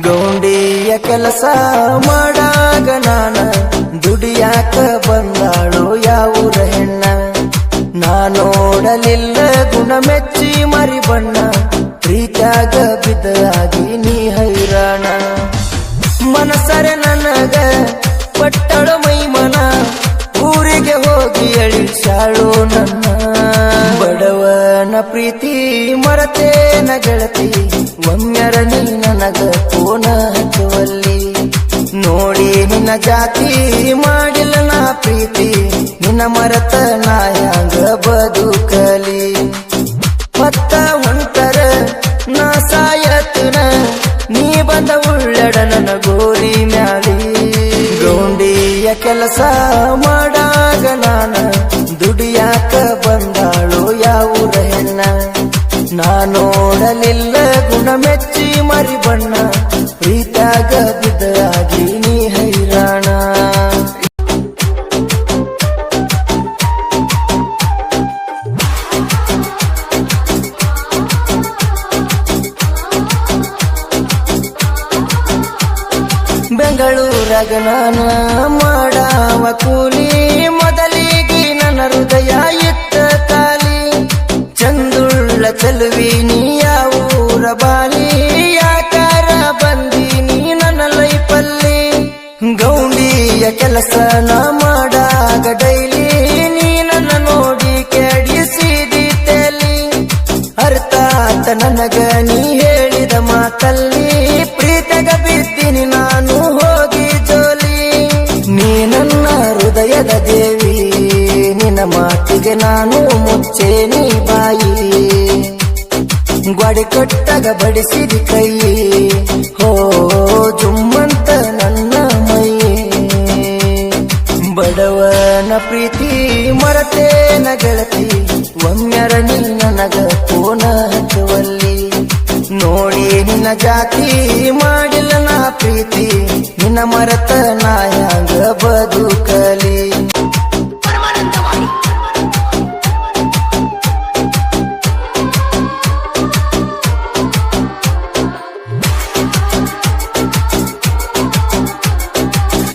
ಗೌಂಡಿಯ ಕೆಲಸ ಮಾಡಾಗ ನಾನ ದುಡಿಯಾಕ ಬಂದಾಳು ಯಾವೂರ ಹೆಣ್ಣ ನಾ ನೋಡಲಿಲ್ಲ ಗುಣ ಮೆಚ್ಚಿ ಮರಿ ಬಣ್ಣ ಪ್ರೀತ್ಯಾಗ ಬಿದ್ದಾಗಿ ನೀ ಹೈರಾಣ ಮನಸರೆ ನನಗ ಪಟ್ಟಳು ಮೈಮನ ಊರಿಗೆ ಹೋಗಿ ಅಳಿಸಾಳು ನನ್ನ ಬಡವನ ಪ್ರೀತಿ ಮರತೇನ ಗೆಳತಿ ಒಮ್ಮೆರ ನೀ ನನಗ ಪೋನ ಹಚ್ಚುವಲ್ಲಿ ನೋಡಿ ನಿನ್ನ ಜಾತಿ ಮಾಡಿಲ್ಲ ನಾ ಪ್ರೀತಿ ನಿನ್ನ ಮರತ ನಾ ಹ್ಯಾಂಗ ಬದುಕಲಿ ಮತ್ತ ಹೊಂಟರ ನಾ ಸಾಯತನ ನೀ ಬಂದ ಉಳ್ಳಡ ನನ್ನ ಗೋರಿ ಮ್ಯಾಲಿ ಗೌಂಡಿಯ ಕೆಲಸ ಮಾಡಾಗ ನಾನ ದುಡಿಯಾಕ ಬಂದಾಳು ಯಾವೂರ ಹೆಣ್ಣ ನಾ ನೋಡಲಿಲ್ಲ ಗುಣ ಮೆಚ್ಚಿ ಮರಿ ಬಣ್ಣ ಪ್ರೀತ್ಯಾಗ ಬಿದ್ದಾಗಿ ನೀ ಹೈರಾಣ ಬೆಂಗಳೂರಾಗ ನಾನ ಮಾಡಾವ ಕೂಲಿ ಮೊದಲಿಗೆ ನನ್ನ ಹೃದಯ ಇತ್ತ ಕಾಲಿ ಚಂದುಳ್ಳ ಚೆಲುವಿ ನೀ ಯಾವೂರ ಬಾಲಿ ಯಾಕಾರ ಬಂದೀನಿ ನನ್ನ ಲೈಫಲ್ಲಿ ಗೌಂಡಿಯ ಕೆಲಸ ನಾ ಮಾಡಾಗ ಡೈಲಿ ನೀ ನನ್ನ ನೋಡಿ ಕೆಡಿಸಿದಿ ತೇಲಿ ಅರ್ಥಾತ ನನಗ ನೀ ಹೇಳಿದ ಮಾತಲ್ಲಿ ಪ್ರೀತಿಗ ಬಿದ್ದೀನಿ ನಾನು ಹೋಗಿ ಜೋಲಿ ನೀ ನನ್ನ ಹೃದಯದ ದೇವಿ ನಿನ್ನ ಮಾತಿಗೆ ನಾನು ಮುಚ್ಚೇನಿ ಬಾಯಿ ಗ್ವಾಡಿ ಕೊಟ್ಟಾಗ ಬಡಿಸಿದಿ ಕೈ ಹೋ ಜುಮ್ಮಂತ ನನ್ನ ಮೈ ಬಡವನ ಪ್ರೀತಿ ಮರತೇನ ಗೆಳತಿ ಒಮ್ಮೆರ ನೀ ನನಗ ಪೋನ ಹಚ್ಚುವಲ್ಲಿ ನೋಡಿ ನಿನ್ನ ಜಾತಿ ಮಾಡಿಲ್ಲ ನಾ ಪ್ರೀತಿ ನಿನ್ನ ಮರತ ನಾ ಹ್ಯಾಂಗ ಬದುಕಲಿ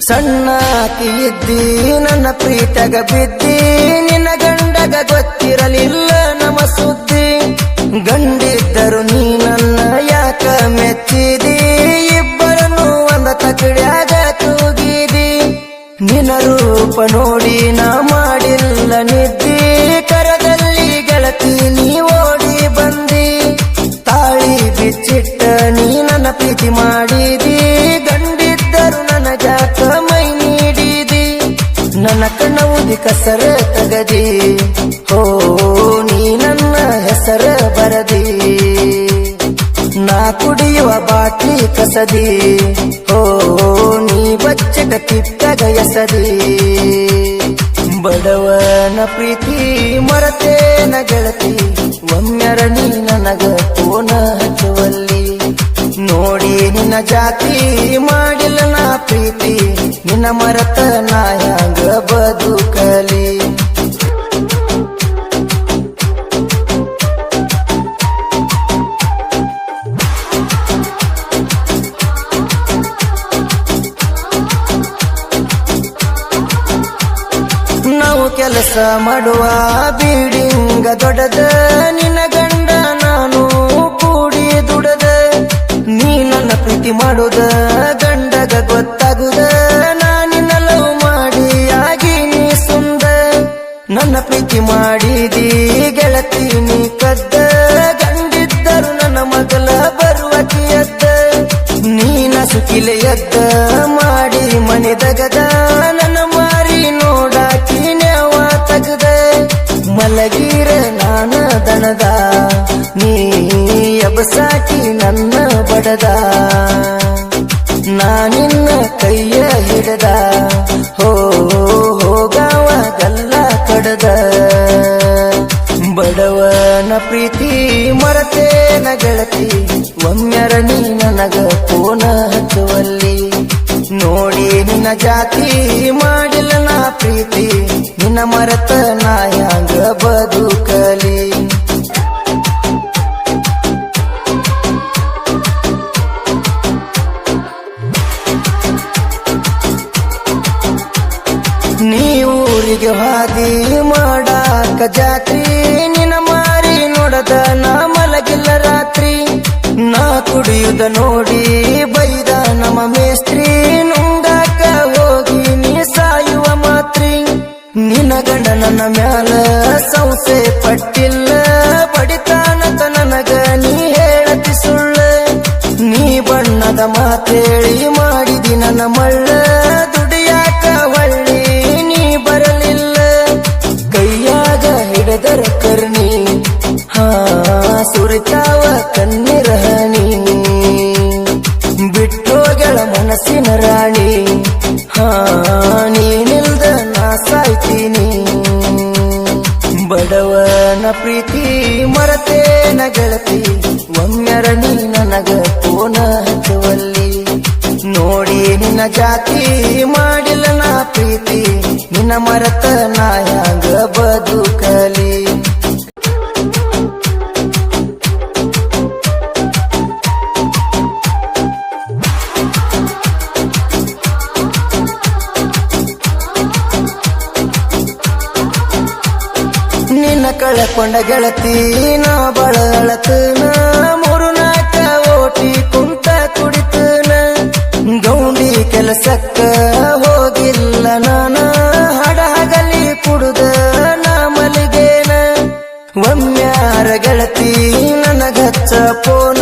ಸಣ್ಣಾಕಿ ಇದ್ದಿ ನನ್ನ ಪ್ರೀತಗ ಬಿದ್ದಿ ನಿನ್ನ ಗಂಡಗ ಗೊತ್ತಿರಲಿಲ್ಲ ನಮ್ಮ ಸುದ್ದಿ ಗಂಡಿದ್ದರು ನೀ ನನ್ನ ಯಾಕ ಮೆಚ್ಚಿದಿ ಇಬ್ಬರನ್ನು ಒಂದ ತಕಡ್ಯಾಗ ತೂಗಿದಿ ನಿನ್ನ ರೂಪ ನೋಡಿ ನಾ ಮಾಡಿಲ್ಲ ನಿದ್ದಿ ಕರದಲ್ಲಿ ಗೆಳತಿ ನೀ ಓಡಿ ಬಂದಿ ತಾಳಿ ಬಿಚ್ಚಿಟ್ಟ ನೀ ನನ್ನ ಪ್ರೀತಿ ಮಾಡಿದಿ ಗಂಡಿದ್ದರು ನನ್ನ ಜಾಕ ಮೈ ನೀಡಿದಿ ನನ್ನ ಕಣ್ಣ ಉದಿ ಕಸರ ತಗದಿ ಹೋ ನೀ ನನ್ನ ಹೆಸರ ಬರದಿ ನಾ ಕುಡಿಯುವ ಬಾಟ್ಲಿ ಕಸದಿ ಹೋ ನೀ ಬಚ್ಚಟ ತಿಪ್ಪಗ ಎಸದಿ ಬಡವನ ಪ್ರೀತಿ ಮರತೇನ ಗೆಳತಿ ಒಮ್ಮೆರ ನೀ ನನಗ ಪೋನ ಹಚ್ಚುವಲ್ಲಿ ನೋಡಿ ನಿನ್ನ ಜಾತಿ ಮಾಡಿಲ್ಲ ನಾ ಪ್ರೀತಿ ನಿನ್ನ ಮರತ ನಾ ಹ್ಯಾಂಗ ಬದುಕಲಿ ನಾವು ಕೆಲಸ ಮಾಡುವ ಬಿಲ್ಡಿಂಗ ದೊಡ್ಡದ ನಿನ್ನ ಗಂಡ ನಾನು ಕೂಡಿ ದುಡದ ನೀ ನನ್ನ ಪ್ರೀತಿ ಮಾಡುದ ಗಂಡಗ ಗೊತ್ತಾಗುದ ನಾ ನಿನ್ನ ಲವ್ ಮಾಡಿ ಆಗಿ ನೀ ಸುಂದ ನನ್ನ ಪ್ರೀತಿ ಮಾಡಿದಿ ಗೆಳತಿ ನೀ ಕದ್ದ ಗಂಡಿದ್ದರು ನನ್ನ ಮಗಲ ಬರುವಕಿ ಎದ್ದ ನೀನ ಸುಖಿಲೆ ಎದ್ದ ಮಾಡಿ ಮನೆದಗದ ನನ್ನ ಮಾರಿ ನೋಡಾಕಿ ನ್ಯಾವ ತಗದ ಮಲಗೀರ ನಾನ ದನದ ನೀ ಎಬಸಾಕಿ ನನ್ನ ಬಡದ ನಾನಿನ್ನ ಕೈಯ ಹಿಡದ ಹೋ ಹೋಗಾವ ಗಲ್ಲ ಕಡದ ಬಡವನ ಪ್ರೀತಿ ಮರತೇನ ಗೆಳತಿ ಒಮ್ಮೆರ ನೀ ನನಗ ಪೋನ ಹಚ್ಚುವಲ್ಲಿ ನೋಡಿ ನಿನ್ನ ಜಾತಿ ಮಾಡಿಲ್ಲ ನಾ ಪ್ರೀತಿ ನಿನ್ನ ಮರತ ನಾ ಹ್ಯಾಂಗ ಬದುಕಲಿ ಊರಿಗೆ ಹಾದಿ ಮಾಡಾಕ ಜಾತ್ರಿ ನಿನ ಮಾರಿ ನೋಡದ ನಾ ಮಲಗಿಲ್ಲ ರಾತ್ರಿ ನಾ ಕುಡಿಯುದ ನೋಡಿ ಬೈದ ನಮ್ಮ ಮೇಸ್ತ್ರಿ ನುಂಗಾಕ ಹೋಗಿ ನೀ ಸಾಯುವ ಮಾತ್ರಿ ನಿನ್ನ ಗಂಡ ನನ್ನ ಮ್ಯಾಲ ಸಂಸೆ ಪಟ್ಟಿಲ್ಲ ಬಡಿತಾನತ ನನಗ ನೀ ಹೇಳತಿ ಸುಳ್ಳ ನೀ ಬಣ್ಣದ ಮಾತೇಳಿ ಮಾಡಿದಿ ನನ್ನ ಮಳ್ಳ ದುಡಿಯಾಕ ಹೊಳ್ಳಿ ನೀ ಬರಲಿಲ್ಲ ಕೈಯಾಗ ಹಿಡದರ ಕರ್ಣಿ ಹಾ ಸುರಿತಾವ ಕಣ್ಣೀರ ಹನಿ ಬಿಟ್ಟೋಗಳ ಮನಸ್ಸಿನ ರಾಣಿ ಹಾ ನೀನಿಲ್ದ ನಾ ಸಾಯ್ತೀನಿ ಬಡವನ ಪ್ರೀತಿ ಮರತೇನ ಗೆಳತಿ ಒಮ್ಮೆರ ನೀ ನನಗ ಪೋನ ಹಚ್ಚುವಲ್ಲಿ ನೋಡಿ ನಿನ್ನ ಜಾತಿ ಮಾಡಿಲ್ಲ ನಾ ಪ್ರೀತಿ ನಿನ್ನ ಮರತ ನಾ ಹ್ಯಾಂಗ ಬದುಕಲಿ ನಿನ್ನ ಕಳಕೊಂಡ ಗೆಳತಿ ನಾ ಬಳಗಳತನ ಮೂರು ನಾಕ ಓಟಿ ಕುಂತ ಕುಡಿತನ ಗೌಂಡಿ ಕೆಲಸಕ್ಕ ಹೋಗಿಲ್ಲ ನಾನ ಹಡ ಹಗಲಿ ಕುಡುದ ನಾ ಮಲಿಗೇನ ಒಮ್ಮ್ಯಾರ ಗೆಳತಿ ನನಗಚ್ಚ ಪೋನ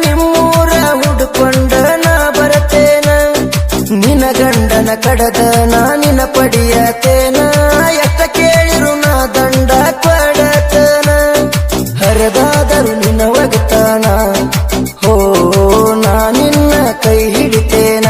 ನಿಮ್ಮೂರ ಹುಡುಕೊಂಡ ನಾ ಬರತೇನ ನಿನ್ನ ಗಂಡನ ಕಡದ ನಾ ನಿನ್ನ ಪಡಿಯತೇನ ಎಷ್ಟ ಕೇಳಿರು ನಾ ದಂಡ ಕೊಡತನ ಹರದಾದರು ನಿನ್ನ ಒಗತಾನ ಹೋ ನಾ ನಿನ್ನ ಕೈ ಹಿಡಿತೇನ